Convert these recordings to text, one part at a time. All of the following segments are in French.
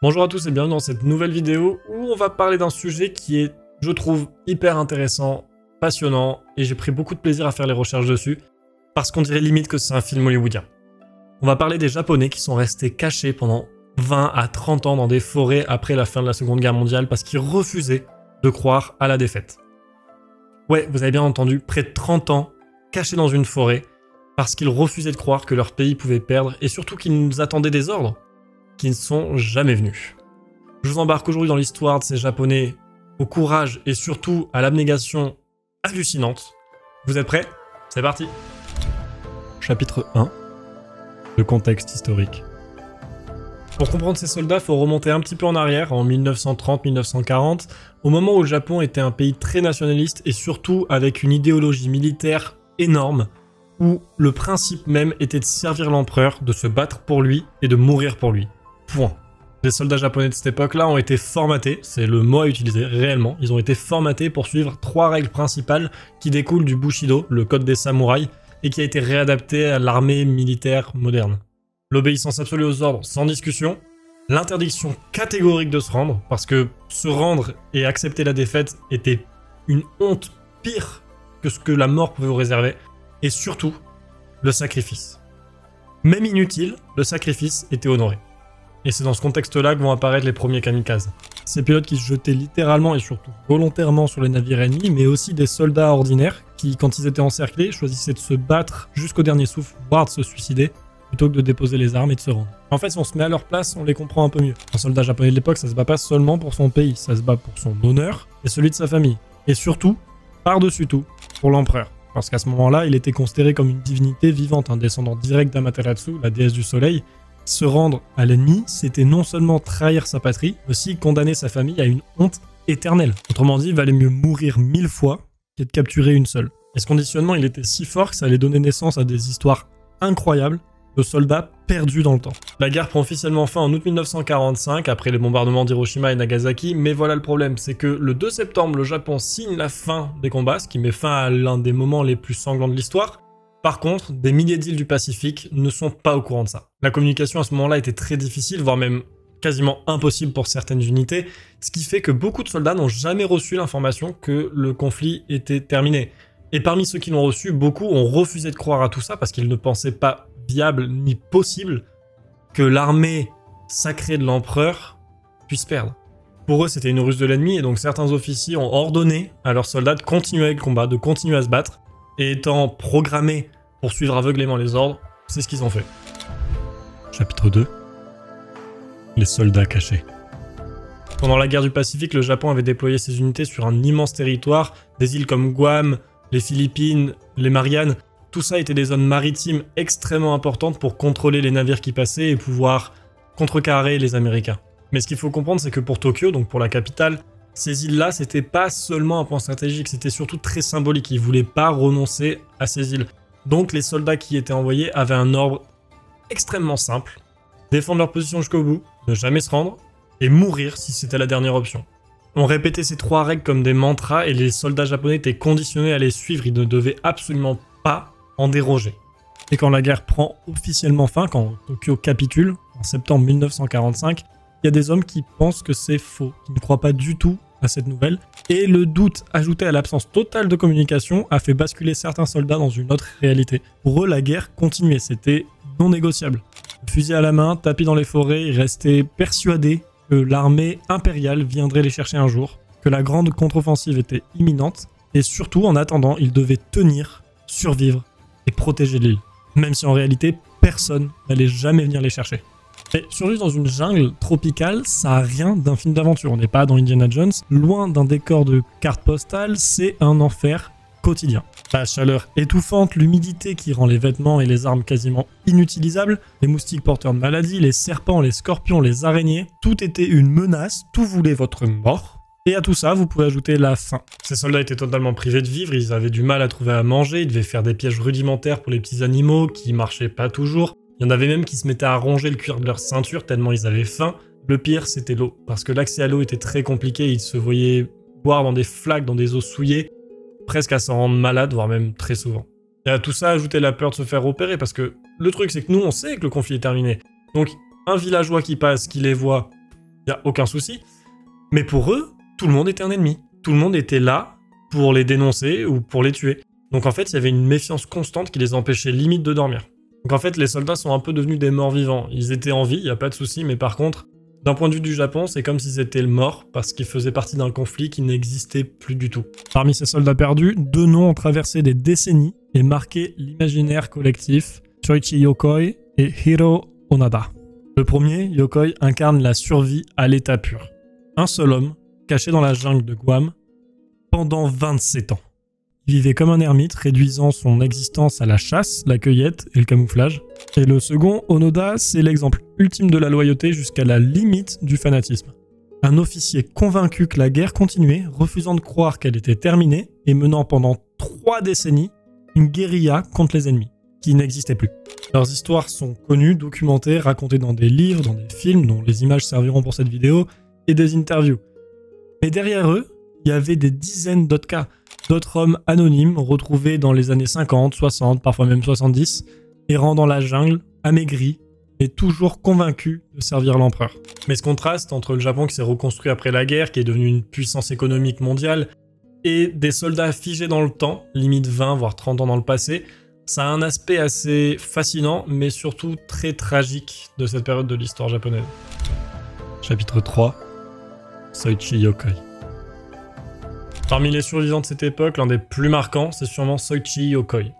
Bonjour à tous et bienvenue dans cette nouvelle vidéo où on va parler d'un sujet qui est, je trouve, hyper intéressant, passionnant, et j'ai pris beaucoup de plaisir à faire les recherches dessus, parce qu'on dirait limite que c'est un film hollywoodien. On va parler des Japonais qui sont restés cachés pendant 20 à 30 ans dans des forêts après la fin de la Seconde Guerre mondiale parce qu'ils refusaient de croire à la défaite. Ouais, vous avez bien entendu, près de 30 ans, cachés dans une forêt, parce qu'ils refusaient de croire que leur pays pouvait perdre, et surtout qu'ils nous attendaient des ordres qui ne sont jamais venus. Je vous embarque aujourd'hui dans l'histoire de ces Japonais au courage et surtout à l'abnégation hallucinante. Vous êtes prêts? C'est parti! Chapitre 1. Le contexte historique. Pour comprendre ces soldats, il faut remonter un petit peu en arrière, en 1930-1940, au moment où le Japon était un pays très nationaliste et surtout avec une idéologie militaire énorme, où le principe même était de servir l'empereur, de se battre pour lui et de mourir pour lui. Point. Les soldats japonais de cette époque-là ont été formatés, c'est le mot à utiliser réellement, ils ont été formatés pour suivre 3 règles principales qui découlent du Bushido, le code des samouraïs, et qui a été réadapté à l'armée militaire moderne. L'obéissance absolue aux ordres sans discussion, l'interdiction catégorique de se rendre, parce que se rendre et accepter la défaite était une honte pire que ce que la mort pouvait vous réserver, et surtout, le sacrifice. Même inutile, le sacrifice était honoré. Et c'est dans ce contexte-là que vont apparaître les premiers kamikazes. Ces pilotes qui se jetaient littéralement et surtout volontairement sur les navires ennemis, mais aussi des soldats ordinaires qui, quand ils étaient encerclés, choisissaient de se battre jusqu'au dernier souffle, voire de se suicider, plutôt que de déposer les armes et de se rendre. En fait, si on se met à leur place, on les comprend un peu mieux. Un soldat japonais de l'époque, ça se bat pas seulement pour son pays, ça se bat pour son honneur et celui de sa famille. Et surtout, par-dessus tout, pour l'empereur. Parce qu'à ce moment-là, il était considéré comme une divinité vivante, un descendant direct d'Amaterasu, la déesse du soleil. Se rendre à l'ennemi, c'était non seulement trahir sa patrie, mais aussi condamner sa famille à une honte éternelle. Autrement dit, il valait mieux mourir 1000 fois que de capturer une seule. Et ce conditionnement, il était si fort que ça allait donner naissance à des histoires incroyables de soldats perdus dans le temps. La guerre prend officiellement fin en août 1945, après les bombardements d'Hiroshima et Nagasaki, mais voilà le problème, c'est que le 2 septembre, le Japon signe la fin des combats, ce qui met fin à l'un des moments les plus sanglants de l'histoire. Par contre, des milliers d'îles du Pacifique ne sont pas au courant de ça. La communication à ce moment-là était très difficile, voire même quasiment impossible pour certaines unités, ce qui fait que beaucoup de soldats n'ont jamais reçu l'information que le conflit était terminé. Et parmi ceux qui l'ont reçu, beaucoup ont refusé de croire à tout ça parce qu'ils ne pensaient pas viable ni possible que l'armée sacrée de l'empereur puisse perdre. Pour eux, c'était une ruse de l'ennemi, et donc certains officiers ont ordonné à leurs soldats de continuer avec le combat, de continuer à se battre, et étant programmés pour suivre aveuglément les ordres, c'est ce qu'ils ont fait. Chapitre 2. Les soldats cachés. Pendant la guerre du Pacifique, le Japon avait déployé ses unités sur un immense territoire, des îles comme Guam, les Philippines, les Mariannes. Tout ça était des zones maritimes extrêmement importantes pour contrôler les navires qui passaient et pouvoir contrecarrer les Américains. Mais ce qu'il faut comprendre, c'est que pour Tokyo, donc pour la capitale, ces îles-là, c'était pas seulement un point stratégique, c'était surtout très symbolique. Ils voulaient pas renoncer à ces îles. Donc les soldats qui étaient envoyés avaient un ordre extrêmement simple. Défendre leur position jusqu'au bout, ne jamais se rendre, et mourir si c'était la dernière option. On répétait ces 3 règles comme des mantras et les soldats japonais étaient conditionnés à les suivre, ils ne devaient absolument pas en déroger. Et quand la guerre prend officiellement fin, quand Tokyo capitule, en septembre 1945, il y a des hommes qui pensent que c'est faux, qui ne croient pas du tout à cette nouvelle, et le doute ajouté à l'absence totale de communication a fait basculer certains soldats dans une autre réalité. Pour eux, la guerre continuait, c'était non négociable. Fusil à la main, tapis dans les forêts, ils restaient persuadés que l'armée impériale viendrait les chercher un jour, que la grande contre-offensive était imminente, et surtout, en attendant, ils devaient tenir, survivre et protéger l'île. Même si en réalité, personne n'allait jamais venir les chercher. Et survivre dans une jungle tropicale, ça a rien d'un film d'aventure. On n'est pas dans Indiana Jones. Loin d'un décor de carte postale, c'est un enfer quotidien. La chaleur étouffante, l'humidité qui rend les vêtements et les armes quasiment inutilisables, les moustiques porteurs de maladies, les serpents, les scorpions, les araignées, tout était une menace, tout voulait votre mort. Et à tout ça, vous pouvez ajouter la faim. Ces soldats étaient totalement privés de vivre, ils avaient du mal à trouver à manger, ils devaient faire des pièges rudimentaires pour les petits animaux qui marchaient pas toujours. Il y en avait même qui se mettaient à ronger le cuir de leur ceinture tellement ils avaient faim. Le pire, c'était l'eau, parce que l'accès à l'eau était très compliqué, ils se voyaient boire dans des flaques, dans des eaux souillées, presque à s'en rendre malade, voire même très souvent. Et à tout ça, ajouter la peur de se faire opérer, parce que le truc, c'est que nous, on sait que le conflit est terminé. Donc, un villageois qui passe, qui les voit, il n'y a aucun souci. Mais pour eux, tout le monde était un ennemi. Tout le monde était là pour les dénoncer ou pour les tuer. Donc en fait, il y avait une méfiance constante qui les empêchait limite de dormir. Donc en fait, les soldats sont un peu devenus des morts vivants. Ils étaient en vie, il n'y a pas de souci, mais par contre, d'un point de vue du Japon, c'est comme si c'était le mort, parce qu'ils faisaient partie d'un conflit qui n'existait plus du tout. Parmi ces soldats perdus, 2 noms ont traversé des décennies et marqué l'imaginaire collectif, Shoichi Yokoi et Hiro Onada. Le premier, Yokoi, incarne la survie à l'état pur. Un seul homme, caché dans la jungle de Guam, pendant 27 ans. Il vivait comme un ermite, réduisant son existence à la chasse, la cueillette et le camouflage. Et le second, Onoda, c'est l'exemple ultime de la loyauté jusqu'à la limite du fanatisme. Un officier convaincu que la guerre continuait, refusant de croire qu'elle était terminée et menant pendant 3 décennies une guérilla contre les ennemis, qui n'existaient plus. Leurs histoires sont connues, documentées, racontées dans des livres, dans des films, dont les images serviront pour cette vidéo, et des interviews. Mais derrière eux, il y avait des dizaines d'autres cas, d'autres hommes anonymes retrouvés dans les années 50, 60, parfois même 70, errant dans la jungle, amaigris, mais toujours convaincus de servir l'empereur. Mais ce contraste entre le Japon qui s'est reconstruit après la guerre, qui est devenu une puissance économique mondiale, et des soldats figés dans le temps, limite 20 voire 30 ans dans le passé, ça a un aspect assez fascinant, mais surtout très tragique de cette période de l'histoire japonaise. Chapitre 3, Shoichi Yokoi. Parmi les survivants de cette époque, l'un des plus marquants, c'est sûrement Shoichi Yokoi.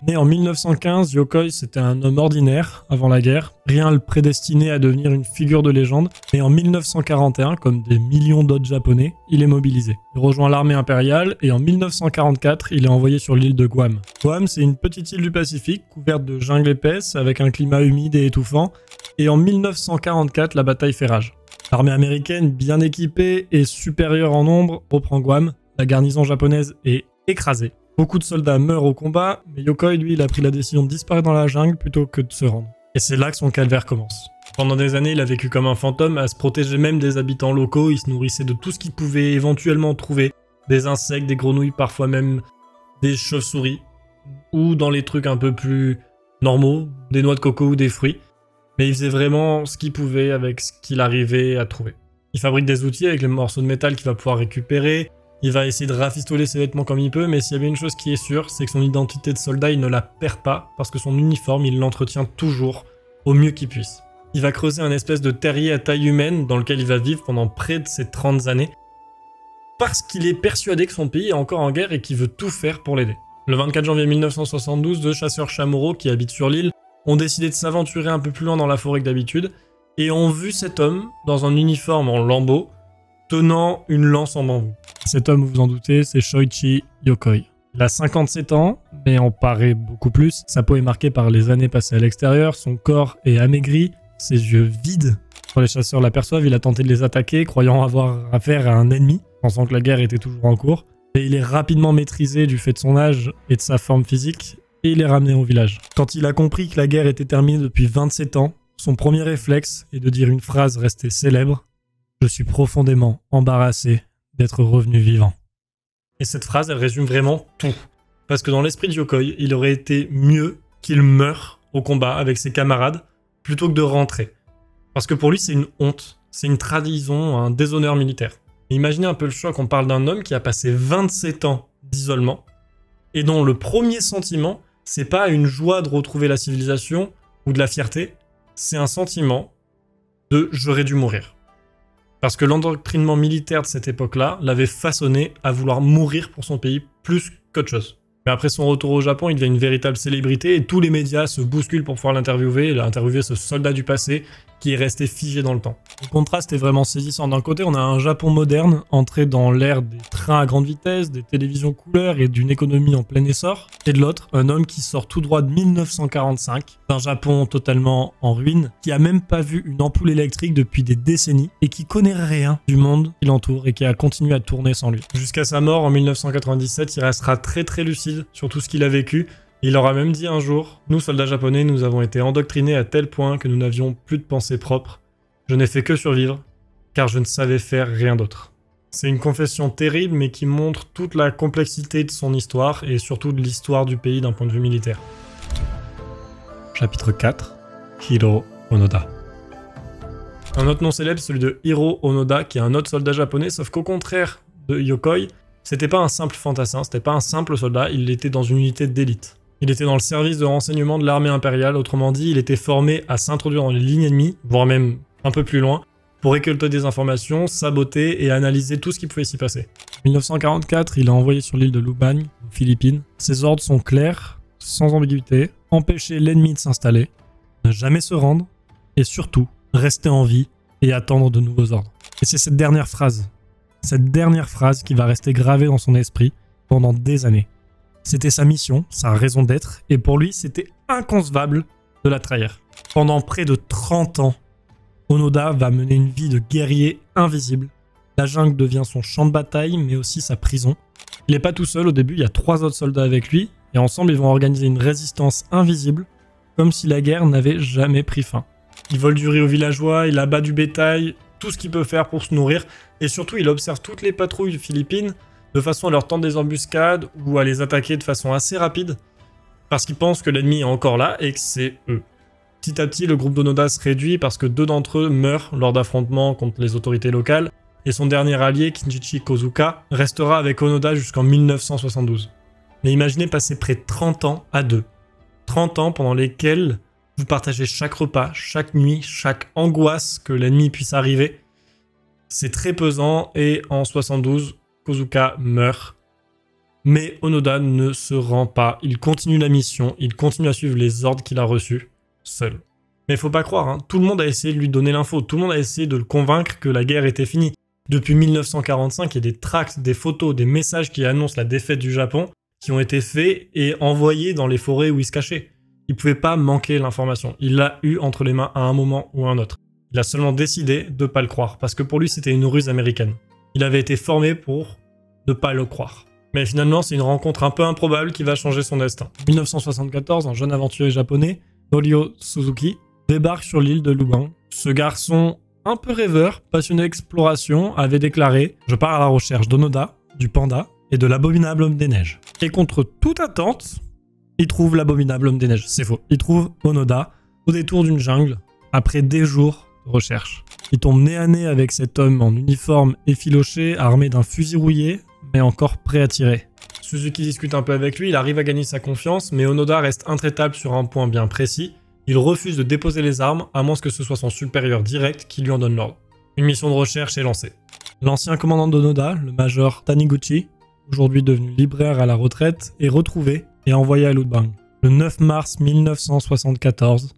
Né en 1915, Yokoi c'était un homme ordinaire avant la guerre, rien le prédestinait à devenir une figure de légende, mais en 1941, comme des millions d'autres japonais, il est mobilisé. Il rejoint l'armée impériale et en 1944, il est envoyé sur l'île de Guam. Guam, c'est une petite île du Pacifique, couverte de jungle épaisse, avec un climat humide et étouffant, et en 1944, la bataille fait rage. L'armée américaine, bien équipée et supérieure en nombre, reprend Guam. La garnison japonaise est écrasée. Beaucoup de soldats meurent au combat, mais Yokoi, lui, il a pris la décision de disparaître dans la jungle plutôt que de se rendre. Et c'est là que son calvaire commence. Pendant des années, il a vécu comme un fantôme, à se protéger même des habitants locaux, il se nourrissait de tout ce qu'il pouvait éventuellement trouver. Des insectes, des grenouilles, parfois même des chauves-souris, ou dans les trucs un peu plus normaux, des noix de coco ou des fruits. Mais il faisait vraiment ce qu'il pouvait avec ce qu'il arrivait à trouver. Il fabrique des outils avec les morceaux de métal qu'il va pouvoir récupérer. Il va essayer de rafistoler ses vêtements comme il peut, mais s'il y avait une chose qui est sûre, c'est que son identité de soldat, il ne la perd pas, parce que son uniforme, il l'entretient toujours, au mieux qu'il puisse. Il va creuser un espèce de terrier à taille humaine, dans lequel il va vivre pendant près de ses 30 années, parce qu'il est persuadé que son pays est encore en guerre et qu'il veut tout faire pour l'aider. Le 24 janvier 1972, 2 chasseurs chamorros qui habitent sur l'île ont décidé de s'aventurer un peu plus loin dans la forêt que d'habitude, et ont vu cet homme, dans un uniforme en lambeaux, tenant une lance en bambou. Cet homme, vous vous en doutez, c'est Shoichi Yokoi. Il a 57 ans, mais en paraît beaucoup plus. Sa peau est marquée par les années passées à l'extérieur, son corps est amaigri, ses yeux vides. Quand les chasseurs l'aperçoivent, il a tenté de les attaquer, croyant avoir affaire à un ennemi, pensant que la guerre était toujours en cours. Mais il est rapidement maîtrisé du fait de son âge et de sa forme physique, et il est ramené au village. Quand il a compris que la guerre était terminée depuis 27 ans, son premier réflexe est de dire une phrase restée célèbre: « Je suis profondément embarrassé d'être revenu vivant. » Et cette phrase, elle résume vraiment tout. Parce que dans l'esprit de Yokoi, il aurait été mieux qu'il meure au combat avec ses camarades, plutôt que de rentrer. Parce que pour lui, c'est une honte, c'est une trahison, un déshonneur militaire. Et imaginez un peu le choc, on parle d'un homme qui a passé 27 ans d'isolement, et dont le premier sentiment, c'est pas une joie de retrouver la civilisation, ou de la fierté, c'est un sentiment de « j'aurais dû mourir ». Parce que l'endoctrinement militaire de cette époque-là l'avait façonné à vouloir mourir pour son pays plus qu'autre chose. Mais après son retour au Japon, il devient une véritable célébrité et tous les médias se bousculent pour pouvoir l'interviewer. Il a interviewé ce soldat du passé qui est resté figé dans le temps. Le contraste est vraiment saisissant. D'un côté, on a un Japon moderne, entré dans l'ère des trains à grande vitesse, des télévisions couleurs et d'une économie en plein essor. Et de l'autre, un homme qui sort tout droit de 1945, d'un Japon totalement en ruine, qui a même pas vu une ampoule électrique depuis des décennies et qui connaît rien du monde qui l'entoure et qui a continué à tourner sans lui. Jusqu'à sa mort en 1997, il restera très lucide sur tout ce qu'il a vécu. Il aura même dit un jour « Nous, soldats japonais, nous avons été endoctrinés à tel point que nous n'avions plus de pensée propre. Je n'ai fait que survivre, car je ne savais faire rien d'autre. » C'est une confession terrible, mais qui montre toute la complexité de son histoire, et surtout de l'histoire du pays d'un point de vue militaire. Chapitre 4. Hiro Onoda. Un autre nom célèbre, celui de Hiro Onoda, qui est un autre soldat japonais, sauf qu'au contraire de Yokoi, c'était pas un simple fantassin, c'était pas un simple soldat, il était dans une unité d'élite. Il était dans le service de renseignement de l'armée impériale, autrement dit, il était formé à s'introduire dans les lignes ennemies, voire même un peu plus loin, pour récolter des informations, saboter et analyser tout ce qui pouvait s'y passer. En 1944, il est envoyé sur l'île de Lubang, aux Philippines. Ses ordres sont clairs, sans ambiguïté, empêcher l'ennemi de s'installer, ne jamais se rendre, et surtout, rester en vie et attendre de nouveaux ordres. Et c'est cette dernière phrase qui va rester gravée dans son esprit pendant des années. C'était sa mission, sa raison d'être, et pour lui, c'était inconcevable de la trahir. Pendant près de 30 ans, Onoda va mener une vie de guerrier invisible. La jungle devient son champ de bataille, mais aussi sa prison. Il n'est pas tout seul au début, il y a 3 autres soldats avec lui, et ensemble ils vont organiser une résistance invisible, comme si la guerre n'avait jamais pris fin. Il vole du riz aux villageois, il abat du bétail, tout ce qu'il peut faire pour se nourrir, et surtout il observe toutes les patrouilles philippines de façon à leur tendre des embuscades ou à les attaquer de façon assez rapide, parce qu'il pense que l'ennemi est encore là et que c'est eux. Petit à petit, le groupe d'Onoda se réduit parce que 2 d'entre eux meurent lors d'affrontements contre les autorités locales, et son dernier allié, Kinjichi Kozuka, restera avec Onoda jusqu'en 1972. Mais imaginez passer près de 30 ans à 2. 30 ans pendant lesquels vous partagez chaque repas, chaque nuit, chaque angoisse que l'ennemi puisse arriver. C'est très pesant, et en 72, Kozuka meurt. Mais Onoda ne se rend pas, il continue la mission, il continue à suivre les ordres qu'il a reçus, seul. Mais faut pas croire, hein, tout le monde a essayé de lui donner l'info, tout le monde a essayé de le convaincre que la guerre était finie. Depuis 1945, il y a des tracts, des photos, des messages qui annoncent la défaite du Japon, qui ont été faits et envoyés dans les forêts où il se cachait. Il pouvait pas manquer l'information, il l'a eu entre les mains à un moment ou à un autre. Il a seulement décidé de pas le croire, parce que pour lui c'était une ruse américaine. Il avait été formé pour ne pas le croire. Mais finalement, c'est une rencontre un peu improbable qui va changer son destin. En 1974, un jeune aventurier japonais, Norio Suzuki, débarque sur l'île de Lubang. Ce garçon, un peu rêveur, passionné d'exploration, avait déclaré « Je pars à la recherche d'Onoda, du panda et de l'abominable homme des neiges. » Et contre toute attente, il trouve l'abominable homme des neiges. C'est faux. Il trouve Onoda au détour d'une jungle, après des jours de recherche. Il tombe nez à nez avec cet homme en uniforme effiloché, armé d'un fusil rouillé, mais encore prêt à tirer. Suzuki discute un peu avec lui, il arrive à gagner sa confiance, mais Onoda reste intraitable sur un point bien précis. Il refuse de déposer les armes, à moins que ce soit son supérieur direct qui lui en donne l'ordre. Une mission de recherche est lancée. L'ancien commandant d'Onoda, le major Taniguchi, aujourd'hui devenu libraire à la retraite, est retrouvé et envoyé à Lubang. Le 9 mars 1974,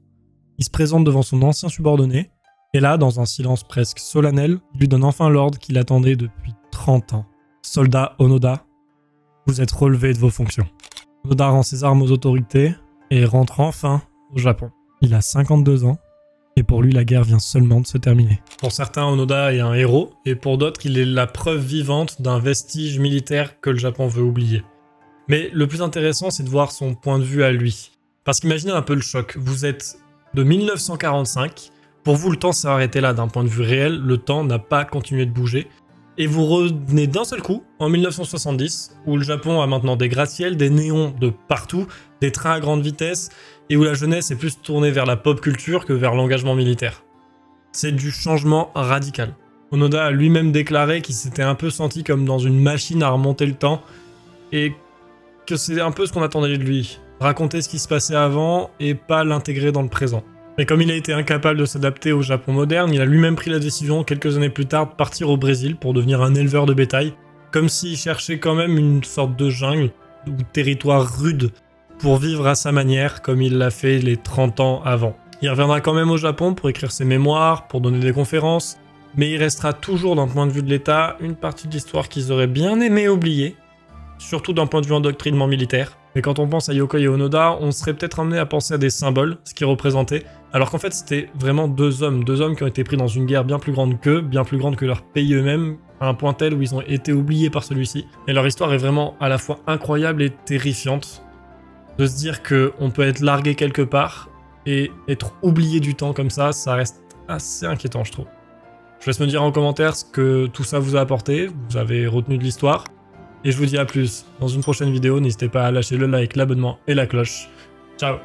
il se présente devant son ancien subordonné, et là, dans un silence presque solennel, il lui donne enfin l'ordre qu'il attendait depuis 30 ans. Soldat Onoda, vous êtes relevé de vos fonctions. Onoda rend ses armes aux autorités et rentre enfin au Japon. Il a 52 ans et pour lui la guerre vient seulement de se terminer. Pour certains, Onoda est un héros et pour d'autres, il est la preuve vivante d'un vestige militaire que le Japon veut oublier. Mais le plus intéressant, c'est de voir son point de vue à lui. Parce qu'imaginez un peu le choc. Vous êtes de 1945, pour vous le temps s'est arrêté là d'un point de vue réel, le temps n'a pas continué de bouger. Et vous revenez d'un seul coup en 1970, où le Japon a maintenant des gratte-ciels, des néons de partout, des trains à grande vitesse, et où la jeunesse est plus tournée vers la pop culture que vers l'engagement militaire. C'est du changement radical. Onoda a lui-même déclaré qu'il s'était un peu senti comme dans une machine à remonter le temps, et que c'est un peu ce qu'on attendait de lui. Raconter ce qui se passait avant, et pas l'intégrer dans le présent. Mais comme il a été incapable de s'adapter au Japon moderne, il a lui-même pris la décision quelques années plus tard de partir au Brésil pour devenir un éleveur de bétail, comme s'il cherchait quand même une sorte de jungle ou territoire rude pour vivre à sa manière comme il l'a fait les 30 ans avant. Il reviendra quand même au Japon pour écrire ses mémoires, pour donner des conférences, mais il restera toujours d'un point de vue de l'État une partie de l'histoire qu'ils auraient bien aimé oublier, surtout d'un point de vue endoctrinement militaire. Mais quand on pense à Yokoi et Onoda, on serait peut-être amené à penser à des symboles, ce qu'ils représentaient, alors qu'en fait c'était vraiment deux hommes qui ont été pris dans une guerre bien plus grande qu'eux, bien plus grande que leur pays eux-mêmes, à un point tel où ils ont été oubliés par celui-ci. Et leur histoire est vraiment à la fois incroyable et terrifiante, de se dire qu'on peut être largué quelque part et être oublié du temps comme ça reste assez inquiétant je trouve. Je laisse me dire en commentaire ce que tout ça vous a apporté, vous avez retenu de l'histoire. Et je vous dis à plus dans une prochaine vidéo, n'hésitez pas à lâcher le like, l'abonnement et la cloche. Ciao!